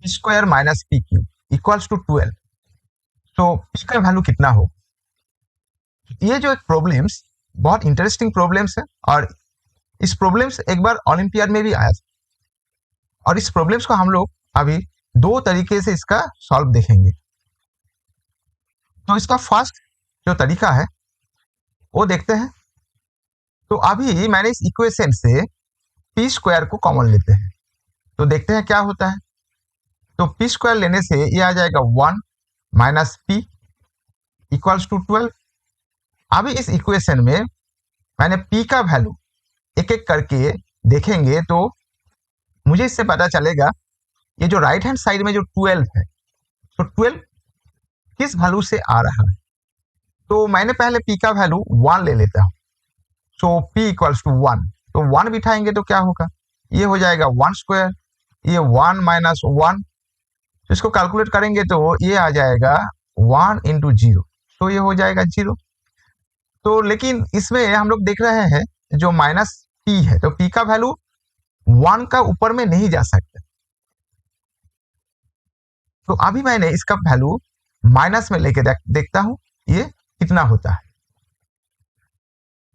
P square minus p q equals to 12। तो P का value कितना हो? ये जो एक प्रॉब्लम्स बहुत इंटरेस्टिंग प्रॉब्लम्स है, और इस प्रॉब्लम्स एक बार ओलंपियाड में भी आया था, और इस प्रॉब्लम्स को हम लोग अभी दो तरीके से इसका सॉल्व देखेंगे। तो इसका फर्स्ट जो तरीका है वो देखते हैं। तो अभी मैंने इस इक्वेशन से पी स्क्वायर को कॉमन लेते हैं, तो देखते हैं क्या होता है। तो पी स्क्वायर लेने से ये आ जाएगा 1 माइनस पी इक्वल्स टू 12। अभी इस इक्वेशन में मैंने पी का वैल्यू एक एक करके देखेंगे तो मुझे इससे पता चलेगा ये जो राइट हैंड साइड में जो 12 है, तो 12 किस वैल्यू से आ रहा है। तो मैंने पहले पी का वैल्यू 1 ले लेता हूँ। सो पी इक्वल्स टू 1, तो 1 बिठाएंगे तो क्या होगा, ये हो जाएगा 1 स्क्वायर, ये 1 माइनस 1, तो इसको कैलकुलेट करेंगे तो ये आ जाएगा 1 इंटू 0, तो ये हो जाएगा 0। तो लेकिन इसमें हम लोग देख रहे हैं जो माइनस पी है, तो पी का वैल्यू 1 का ऊपर में नहीं जा सकता। तो अभी मैंने इसका वैल्यू माइनस में लेके देखता हूं ये कितना होता है।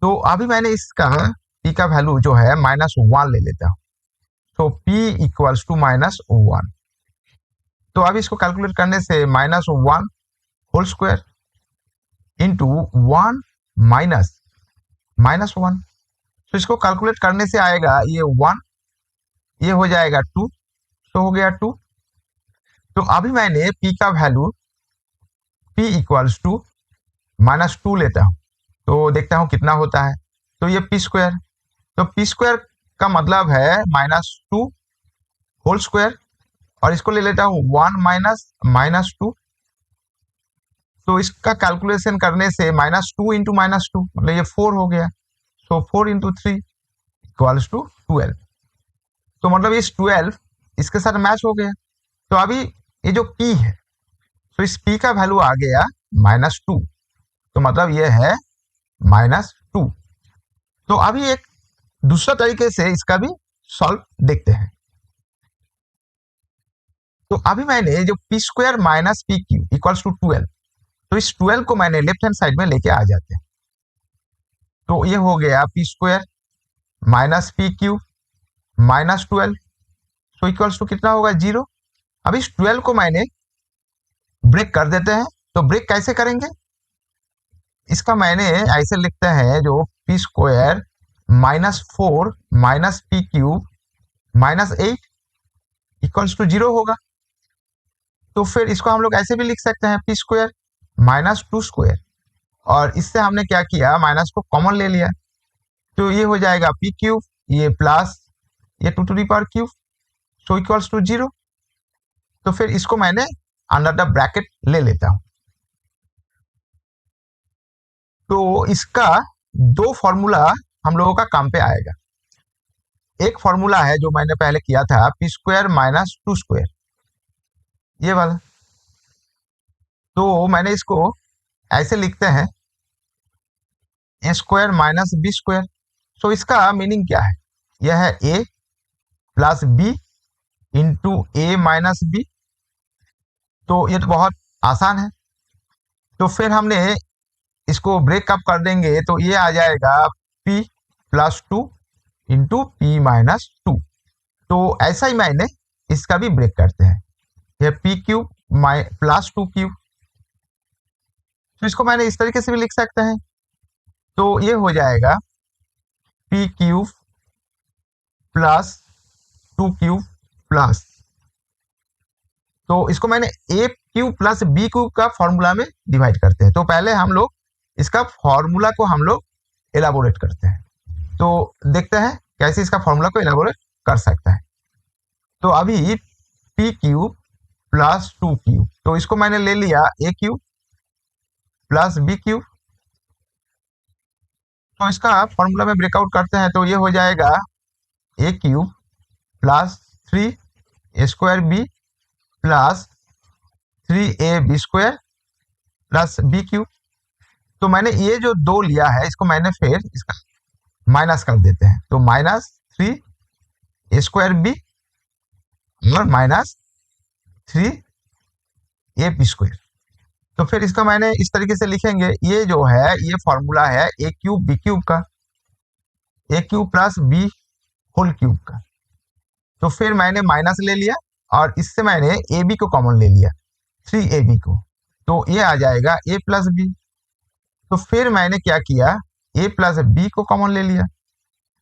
तो अभी मैंने इसका पी का वैल्यू जो है -1 ले लेता हूं, तो p इक्वल्स टू -1। तो अभी इसको कैलकुलेट करने से -1 होल स्क्वायर इंटू 1 माइनस -1, तो इसको कैलकुलेट करने से आएगा ये 1, ये हो जाएगा 2, तो हो गया 2। तो अभी मैंने p का वैल्यू p इक्वल्स टू -2 लेता हूं, तो देखता हूं कितना होता है। तो ये पी स्क्वायर, तो पी स्क्वायर का मतलब है -2 होल स्क्वायर, और इसको ले लेता हूं 1 माइनस -2। तो इसका कैलकुलेशन करने से -2 इंटू -2 मतलब ये 4 हो गया, सो 4 इंटू 3 इक्वल्स टू 12। तो मतलब इस 12 इसके साथ मैच हो गया। तो अभी ये जो p है, तो इस p का वैल्यू आ गया -2, तो मतलब ये है -2। तो अभी एक दूसरा तरीके से इसका भी सॉल्व देखते हैं। तो अभी मैंने जो p square minus p q equals to 12, तो इस 12 को मैंने लेफ्ट हैंड साइड में लेके आ जाते हैं। तो ये हो गया P square minus p Q -12, तो इक्वल्स टू कितना होगा 0। अब इस 12 को मैंने ब्रेक कर देते हैं। तो ब्रेक कैसे करेंगे, इसका मैंने ऐसे लिखते हैं जो p square -4 minus p cube -8 equals to 0 होगा। तो फिर इसको हम लोग ऐसे भी लिख सकते हैं पी स्क्वायर -2 स्क्वायर, और इससे हमने क्या किया, माइनस को कॉमन ले लिया, तो ये हो जाएगा पी क्यूब, ये प्लस ये 2 to the power cube, so equals to 0। तो फिर इसको मैंने अंडर द ब्रैकेट ले लेता हूं। तो इसका दो फॉर्मूला हम लोगों का काम पे आएगा। एक फॉर्मूला है जो मैंने पहले किया था, पी स्क्वायर -2 स्क्वायर, ये वाला। तो मैंने इसको ऐसे लिखते हैं ए स्क्वायर माइनस बी स्क्वायर। तो इसका मीनिंग क्या है, यह है ए प्लस बी इंटू ए माइनस बी। तो ये तो बहुत आसान है। तो फिर हमने इसको ब्रेकअप कर देंगे, तो ये आ जाएगा p प्लस 2 इंटू पी -2। तो ऐसा ही मैंने इसका भी ब्रेक करते हैं, ये पी क्यूब +2 क्यूब। तो इसको मैंने इस तरीके से भी लिख सकते हैं, तो ये हो जाएगा पी क्यूब +2 क्यूब प्लस, तो इसको मैंने ए क्यूब प्लस बी क्यूब का फॉर्मूला में डिवाइड करते हैं। तो पहले हम लोग इसका फॉर्मूला को हम लोग एलाबोरेट करते हैं, तो देखते हैं कैसे इसका फॉर्मूला को एलाबोरेट कर सकता है। तो अभी पी क्यूब +2 क्यूब, तो इसको मैंने ले लिया ए क्यूब प्लस बी क्यूब। तो इसका फॉर्मूला में ब्रेकआउट करते हैं, तो ये हो जाएगा A cube plus 3 A square B plus 3 B square plus B cube. तो मैंने ये जो दो लिया है, इसको मैंने फिर इसका माइनस कर देते हैं, तो -3 ए स्क्वायर बी और 3 ए पी स्क्वायर। तो फिर इसका मैंने इस तरीके से लिखेंगे, ये जो है ये फॉर्मूला है ए क्यूब बी क्यूब का, A cube plus B whole cube का। तो फिर मैंने माइनस ले लिया और इससे मैंने ए बी को कॉमन ले लिया, 3ab को, तो ये आ जाएगा a प्लस बी। तो फिर मैंने क्या किया, a प्लस बी को कॉमन ले लिया,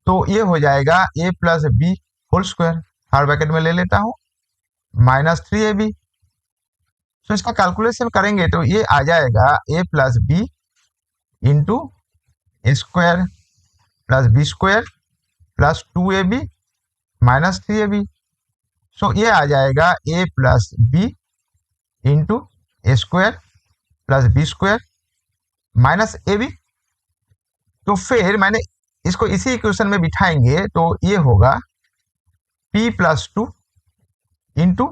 तो ये हो जाएगा a plus B whole square, हर ब्रैकेट में ले लेता हूँ, -3ab। तो इसका कैलकुलेशन करेंगे तो ये आ जाएगा a plus b into a square plus b square plus 2ab -3ab। So ये आ जाएगा a plus b into a square plus b square minus a b. तो फिर मैंने इसको इसी इक्वेशन में बिठाएंगे तो ये होगा p प्लस 2 इंटू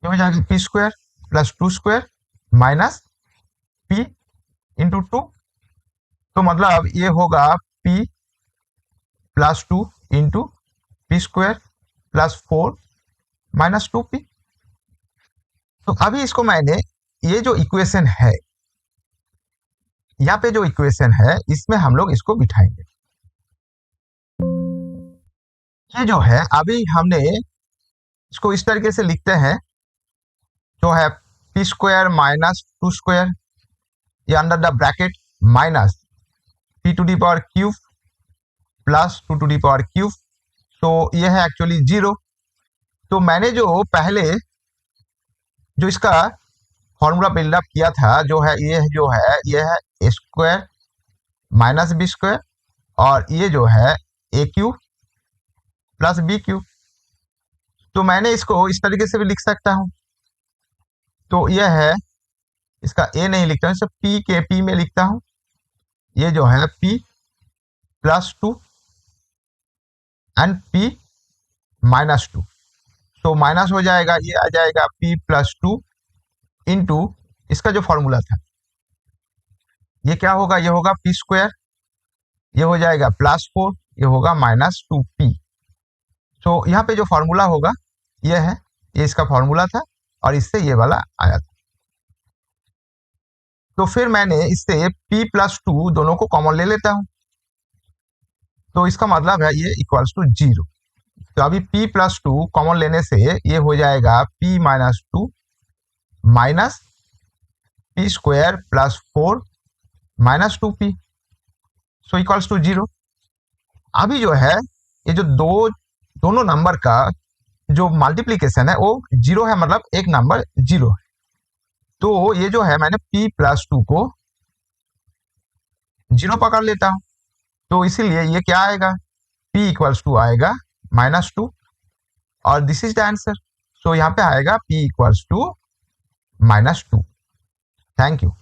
ये हो जाएगा P square plus 2 square minus p into 2। तो मतलब ये होगा p plus 2 into P square plus 4 minus 2p। तो अभी इसको मैंने, ये जो इक्वेशन है, यहाँ पे जो इक्वेशन है इसमें हम लोग इसको बिठाएंगे। ये जो है अभी हमने इसको इस तरीके से लिखते हैं, जो है पी स्क्वायर माइनस 2 स्क्वायर, ये under the bracket minus p to the power cube plus 2 to the power cube. तो ये है एक्चुअली 0। तो मैंने जो पहले जो इसका फॉर्मूला बिल्डअप किया था, जो है ये है ए स्क्वायर माइनस बी स्क्वायर और ये जो है ए क्यूब प्लस बी क्यूब। तो मैंने इसको इस तरीके से भी लिख सकता हूं। तो यह है, इसका ए नहीं लिखता हूं, इसे पी के पी में लिखता हूं। ये जो है P plus 2 and P minus 2। तो माइनस हो जाएगा, ये आ जाएगा p प्लस 2 इंटू इसका जो फॉर्मूला था, ये क्या होगा, ये होगा पी स्क्वायर, ये हो जाएगा प्लस 4, ये होगा -2p। तो यहाँ पे जो फॉर्मूला होगा ये है, ये इसका फॉर्मूला था और इससे ये वाला आया था। तो फिर मैंने इससे p प्लस 2 दोनों को कॉमन ले लेता हूं, तो इसका मतलब है ये इक्वल्स टू 0। तो अभी p प्लस 2 कॉमन लेने से ये हो जाएगा p minus 2 minus p square plus 4 minus 2p, so equals to 0। अभी जो है ये जो दोनों नंबर का जो मल्टीप्लीकेशन है वो 0 है, मतलब एक नंबर 0 है। तो ये जो है मैंने p प्लस 2 को 0 पकड़ लेता हूं, तो इसीलिए ये क्या आएगा, p इक्वल्स टू आएगा -2 और this is the answer. So यहाँ पे आएगा p equals to -2। Thank you.